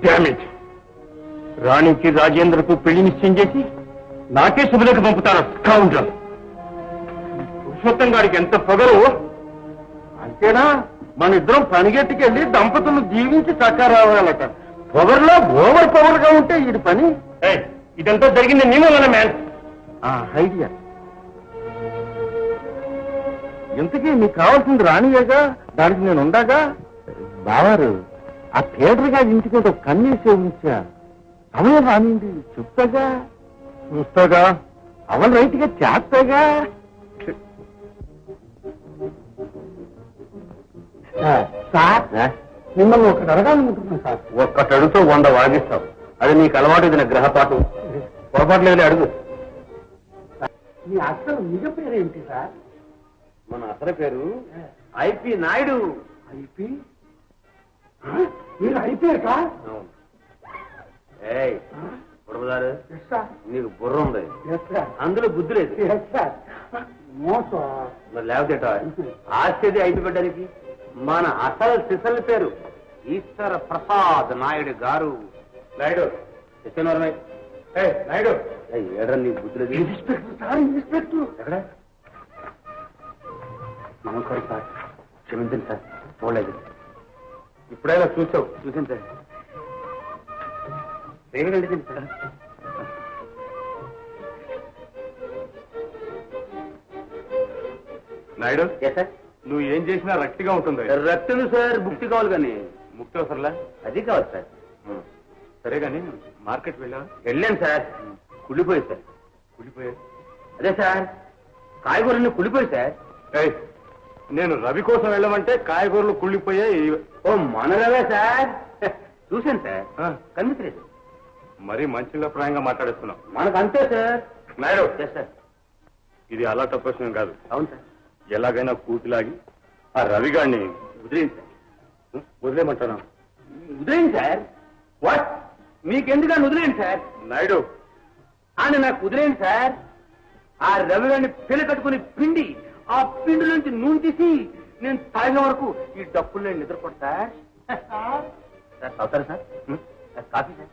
Damage. రాణికి రాజేంద్రకు పెళ్లి నిశ్చయం చేసి నాకే శుభలేఖ పంపుతాను. స్కౌండ్రల్. పురుషోత్తం గారికి ఎంత పొగరు. అంతేనా? మన ఇద్దరం పనిగట్టుకెళ్ళి దంపతులు జీవించి చక్కా రావాలట. పొగర్లో ఓవర్ పవర్గా ఉంటే ఈ పని. ఇదంతా జరిగింది నీ వల్ల మ్యాన్. ఐడియా. ఇంతకీ నీకు కావాల్సింది రానియేగా, దానికి నేను ఉండాగా. బావారు, ఆ థియేటర్ గా ఇంటికి ఒక కన్నేసి ఉంచా. అవే రానింది చెప్తాగా. చూస్తాగా. అవన్ రైట్ గా చేస్తాగా. సార్, మిమ్మల్ని ఒకటి అడగాలనుకుంటున్నాను సార్. ఒక్కటి అడుగుతో 100 వాగిస్తావు. అది నీకు అలవాటు. ఇది నా గ్రహపాటు. పొరపాట్లేదు, అడుగు. మీ అసలు నిజ పేరేంటి సార్? మన అసలు పేరు ఐపి నాయుడు. ఐపి? మీరు ఐపీఆర్ కా? బుర్రదారు, నీకు బుర్ర ఉంది, అందులో బుద్ధి లేదు. మరి లేకపోతే ఆశ్చర్య ఐపి పెట్టడానికి మన అసలు సిసల్ పేరు ఈశ్వర ప్రసాద్ నాయుడు గారు. నాయుడు నాయుడు ఏడ్రా, నీకు బుద్ధి లేదు. ఎక్కడ? నమస్కారం సార్, క్షమించండి సార్, పోలేదు. ఇప్పుడైనా చూసావు? చూసాను సార్. ఏమిటండి సార్? నాయుడు, సార్, నువ్వు ఏం చేసినా రక్తిగా ఉంటుంది. రక్తులు సార్, ముక్తి కావాలి. కానీ ముక్తి అవసరంలా? అది కావాలి సార్. సరే కానీ మార్కెట్ వెళ్ళాను సార్. కుళ్ళిపోయాయి సార్. కుళ్ళిపోయాయి? అదే సార్, కాయగూరలు కుళ్ళిపోయాయి సార్. నేను రవి కోసం వెళ్ళమంటే కాయగూరలు కుళ్ళిపోయాయి. ఓ మనరవే సార్. చూశాను సార్, కనిపించలేదు. మరీ మంచిలో ప్రాయంగా మాట్లాడేస్తున్నాం. మనకు అంతే సార్. నాయుడు, సార్, ఇది అలా తప్పసం కాదు. అవును సార్. ఎలాగైనా కూతులాగి ఆ రవిగాడిని వదిలేయండి సార్. వదిలేయమంటాను. వదిలేయండి సార్. వాట్? మీకెందుకని వదిలేయండి సార్. నాయుడు, అని నాకు వదిలేయండి సార్. ఆ రవిగాడిని పిల్ల కట్టుకుని పిండి, ఆ పిండి నుంచి నూనె తీసి నేను తాగిన వరకు ఈ డప్పుల్లో నిద్రపోతా సార్. అవుతారా సార్? Coffee sir.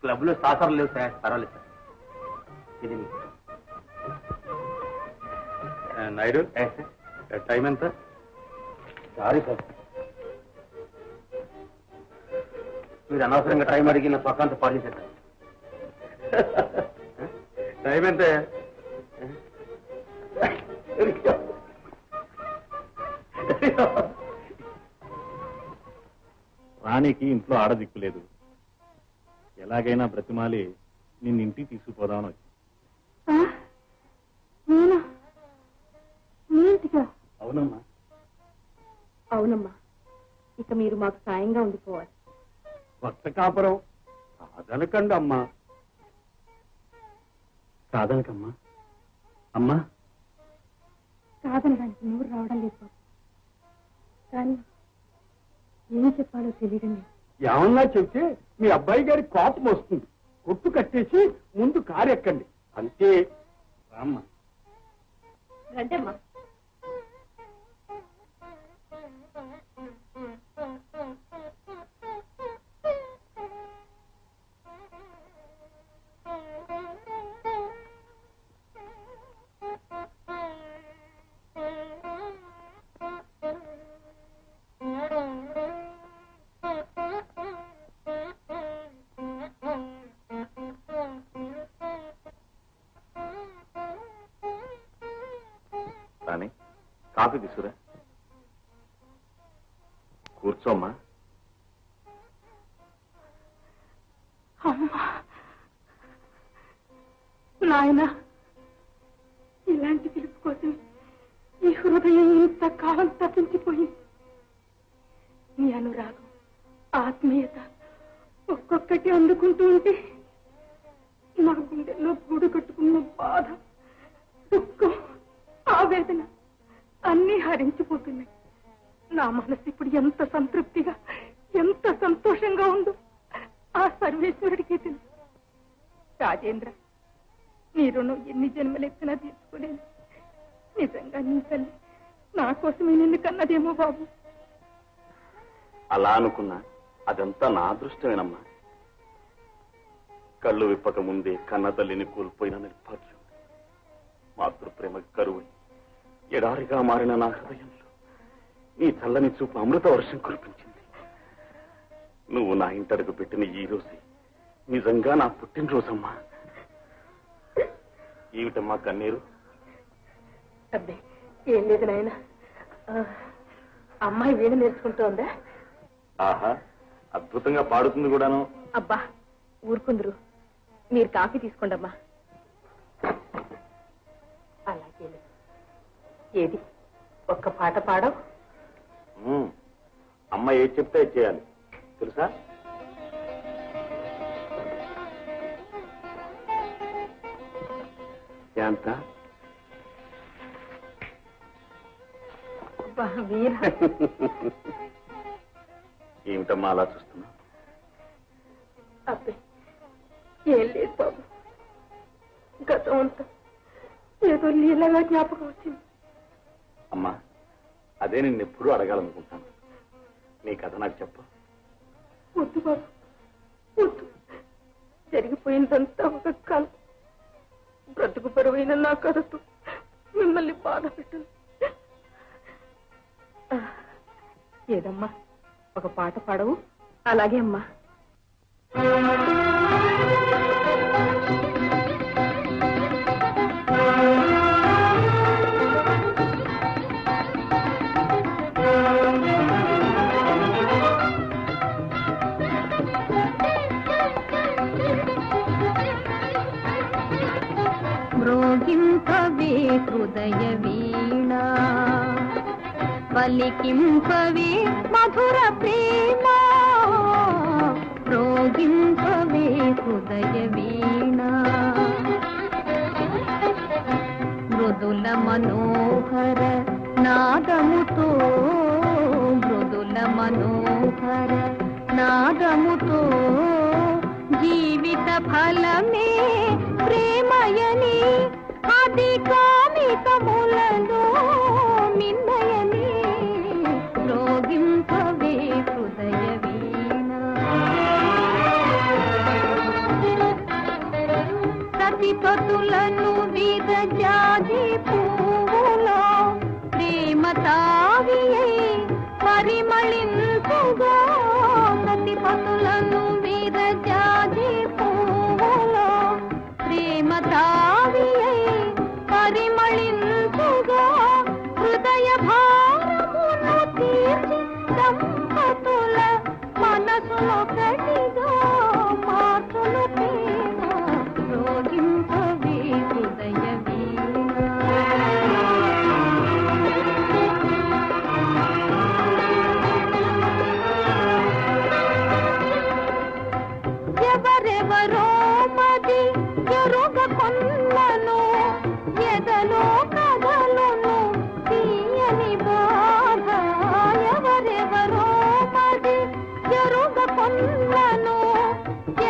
క్లబ్ లో సాసర్లు లేవు సార్. పర్వాలేదు సార్. ఇది నాయుడు, టైం ఎంత? సారీ సార్, మీరు అనవసరంగా టైం అడిగి నా పక్కంతా పాడు చేశారు. టైం ఎంత? రాణికి ఇంట్లో ఆడదిక్కు లేదు. ఎలాగైనా బ్రతిమాలి నిన్నింటికి తీసుకుపోదామని వచ్చి. అవునమ్మా. అవునమ్మా, ఇక మీరు మాకు సాయంగా ఉండిపోవాలి. కొత్త కాపురం కాదనకండి అమ్మా. కాదనకమ్మా. అమ్మా, కాదనడానికి నూరు రావడం లేదు, కానీ ఏం చెప్పాలో తెలియడం లేదు. ఏమన్నా చెప్తే మీ అబ్బాయి గారి కోపం వస్తుంది. కొట్టు కట్టేసి ముందు కారు ఎక్కండి, అంతే. రామ్మా. రండమ్మా. రాణి, కాఫీ తీసుకురా. కూర్చోమ్మా. నాయన, ఇలాంటి పిలుపు కోసం ఈ హృదయం ఇంత కాలం తప్పించిపోయింది. నీ అనురాగం, ఆత్మీయత ఒక్కొక్కటి అందుకుంటూ ఉంటే నా గుండెల్లో గూడు కట్టుకున్న బాధ, దుఃఖం, ఆవేదన అన్నీ హరించిపోతున్నాయి. నా మనసు ఇప్పుడు ఎంత సంతృప్తిగా, ఎంత సంతోషంగా ఉందో ఆ సర్వేశ్వరుడికి తెలుసు. రాజేంద్ర, నీ రుణం ఎన్ని జన్మలెత్తినా తీర్చుకోలేదు. నిజంగా నీ తల్లి నా కోసమే నిన్ను కన్నదేమో బాబు. అలా అనుకున్నా అదంతా నా అదృష్టమేనమ్మా. కళ్ళు విప్పక ముందే కన్న తల్లిని కోల్పోయిన నిర్భాగ్యం మాతృప్రేమ కరువు ఎడారిగా మారిన నా హృదయంలో నీ చల్లని చూపు అమృత వర్షం కురిపించింది. నువ్వు నా ఇంటడుగు పెట్టిన ఈ రోజే నిజంగా నా పుట్టినరోజమ్మా. ఏమిటమ్మా కన్నీరు? అబ్బే ఏం లేదు నాయన. అమ్మాయి వీణ నేర్చుకుంటోందా? ఆహా, అద్భుతంగా పాడుతుంది కూడాను. అబ్బా ఊరుకుందరు, మీరు కాఫీ తీసుకోండి అమ్మా. అలాగే ఏది ఒక్క పాట పాడవు? అమ్మ ఏది చెప్తే చేయాలి తెలుసా? శాంత ఏమిటమ్మా అలా చూస్తున్నా? అబ్బే ఏం లేదు బాబు, గతం అంతా ఏదో నీళ్ళగా జ్ఞాపకం వచ్చింది. అమ్మా అదే నేను ఎప్పుడూ అడగాలనుకుంటాను. నీ కథ నాకు చెప్పు. వద్దు బాబు వద్దు, జరిగిపోయిందంతా ఒక కళ. బ్రతుకు బరువైన నా కథతో మిమ్మల్ని బాధ పెట్టను. ఏదమ్మా ఒక పాట పాడవు? అలాగే అమ్మా. మ్రోగింపవే హృదయ వీణా, పలికింపవే మధుర ప్రేమ, మ్రోగింపవే హృదయ వీణా, మృదుల మనోహర నాదముతో, మృదుల మనోహర నాదముతో, జీవిత ఫలమే ప్రేమయని, అది కామికములలో మిన్నయని, రోగింపవే హృదయ వీణ. సతిపతులను విరజాజి పువ్వులో ప్రేమ తావియై పరిమళించుగా, సతిపతులను విరజాజి పువ్వులో ప్రేమ తావియై పరిమళించుగా, హృదయ భారమును తీర్చి దంపతుల మనసులో గట్టిగా మార్చులు ప్రేమ, రోగింపవే హృదయ వీణ. ఎవరెవరో మది ఎరుగ కొన్నను, ఎదలో కదలను తీయని బాధ. ఎవరెవరో మది ఎరుగ కొన్నను,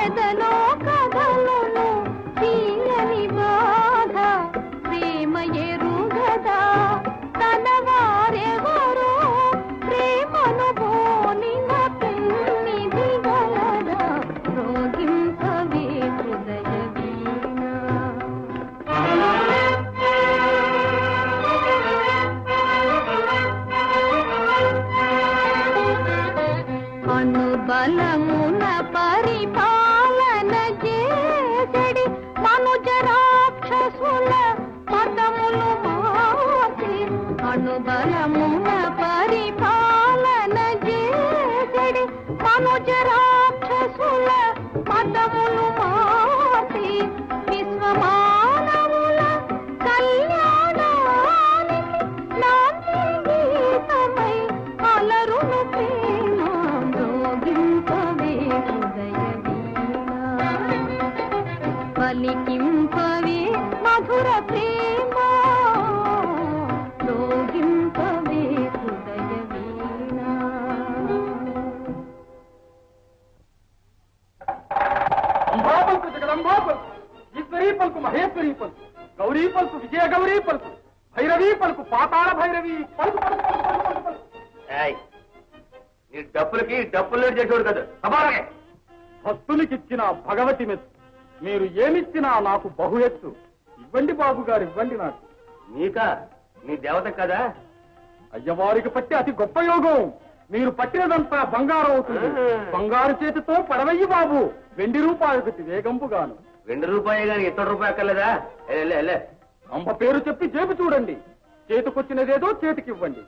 ఎదలో కదలను తీయని బాధ. ప్రేమ ఎరుగదా తన వారెవరో, ప్రేమను బోలిన పెన్నిది గలదా, రోగింపవే హృదయ వీణ. అనుబలమున పరిపాలన చేసడి మనుజ రాక్షసుల పదములు మార్చి, అనుబలమున పరిపాలన చేసడి మనుజ రాక్షసుల పదములు మార్చి, విశ్వమానవుల కళ్యాణానికి నాంది గీతమై అలరును ప్రేమ, రోగింపవే హృదయ వీణ. పలికింపవే మధుర ప్రేమ, రోగింపవే హృదయ వీణ. అంబాపల్కు జగదంబాపల్కు, ఈశ్వరీ పల్కు మహేశ్వరీ పల్కు, గౌరీ పల్కు విజయ గౌరీ పల్కు, భైరవి పలుకు పాతాళ భైరవి పలుకు నీ డప్పులకి డప్పులు చేసేవాడు కదా సమానమే. భక్తులకిచ్చిన భగవతి మెత్తు, మీరు ఏమిచ్చినా నాకు బహు ఎత్తు. ఇవ్వండి బాబు గారు, ఇవ్వండి నాకు. నీకా? నీ దేవత కదా. అయ్యవారికి పట్టి అతి గొప్ప యోగం. మీరు పట్టినదంతా బంగారం అవుతుంది. బంగారు చేతితో పడవయ్యి బాబు, ₹2 వేగంపుగాను. ₹2 గాని ₹1 అక్కర్లేదా? అంబ పేరు చెప్పి జేబు చూడండి. చేతికొచ్చినదేదో చేతికివ్వండి.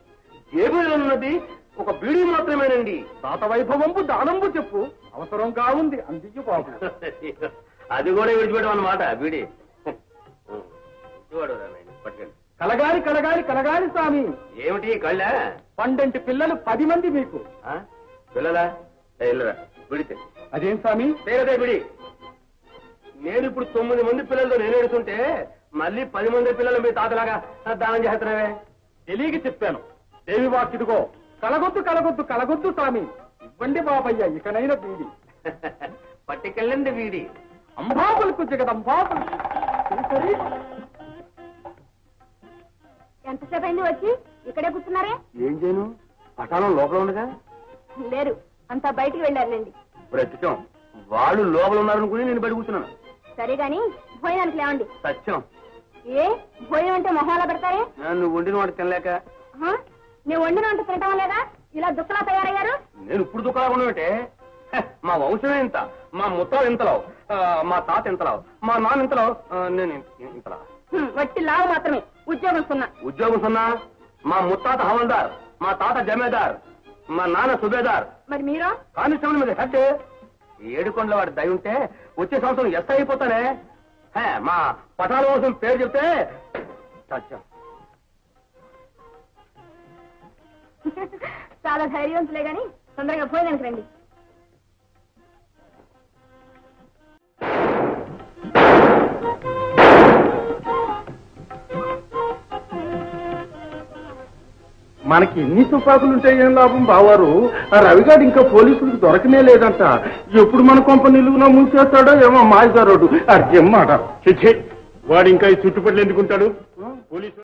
జేబులో ఉన్నది ఒక బీడీ మాత్రమేనండి. తాత వైభవంపు దానంబు చెప్పు, అవసరంగా ఉంది అందించు బాబు. అది కూడా విడిచిపెట్టం అన్నమాట బీడీ. కలగాలి కలగాలి కలగాలి స్వామి. ఏమిటి కళ్ళ? 12 పిల్లలు 10 మంది మీకు. పిల్లలా? బిడితే అదేం స్వామి? పేరదే బిడి. నేను ఇప్పుడు 9 మంది పిల్లలతో నేను ఎడుతుంటే మళ్ళీ 10 మంది పిల్లలు మీ తాతలాగా దానం చేస్తున్నావే. తెలియక చెప్పాను. దేవి వాకిదిగో, కలగొద్దు కలగొద్దు కలగొద్దు స్వామి. ఇవ్వండి బాబయ్య ఇకనైనా బీడి. పట్టుకెళ్ళండి బీడి. అంబాపులకు జగదంబాపులకు. ఎంతసేపు అయింది వచ్చి? ఇక్కడే కూర్చున్నారే? ఏం చేయను, పటాలం లోపల ఉండగా. లేరు, అంతా బయటికి వెళ్ళారులేండి. బ్రతికం, వాళ్ళు లోపల ఉన్నారనుకుని నేను బయట కూర్చున్నాను. సరే గాని భోజనానికి లేవండి. సత్యం. ఏ భోజనం అంటే మొహాలా పెడతారే? నువ్వు వండిన వాడు తినలేక. నేను వండిన వంట తినటం లేదా ఇలా దుక్కలా తయారయ్యారు? నేను ఇప్పుడు దుఃఖలా ఉన్నామంటే మా వంశమే ఇంత, మా ముత్తాలు ఇంతలో, మా తాత ఇంతలో, మా నాన్న ఇంతలో, నేను ఇంతలా. వట్టి లావు మాత్రమే. ఉద్యోగం సున్నా. ఉద్యోగం సున్నా? మా ముత్తాత హవల్దార్, మా తాత జమేదార్, మా నాన్న సుబేదార్. మరి మీరు? కానిస్టేబుల్ మీద హెడ్. 7 కొండల వాడి దయ ఉంటే వచ్చే సంవత్సరం ఎస్ అయిపోతానే. మా పటాల వంశం పేరు చెప్తే సత్యం. చాలా ధైర్యవంతులే గాని తొందరగా భోజనానికి రండి. మనకి ఎన్ని తుపాకులుంటాయి ఏం లాభం బావారు? ఆ రవిగాడు ఇంకా పోలీసులకు దొరకనే లేదంట. ఎప్పుడు మన కొంప నిలుగునా ముంచేస్తాడో ఏమో మాయదారోడు. అర్జం మాట. వాడు ఇంకా ఈ చుట్టుపక్కల ఎందుకుంటాడు? పోలీసు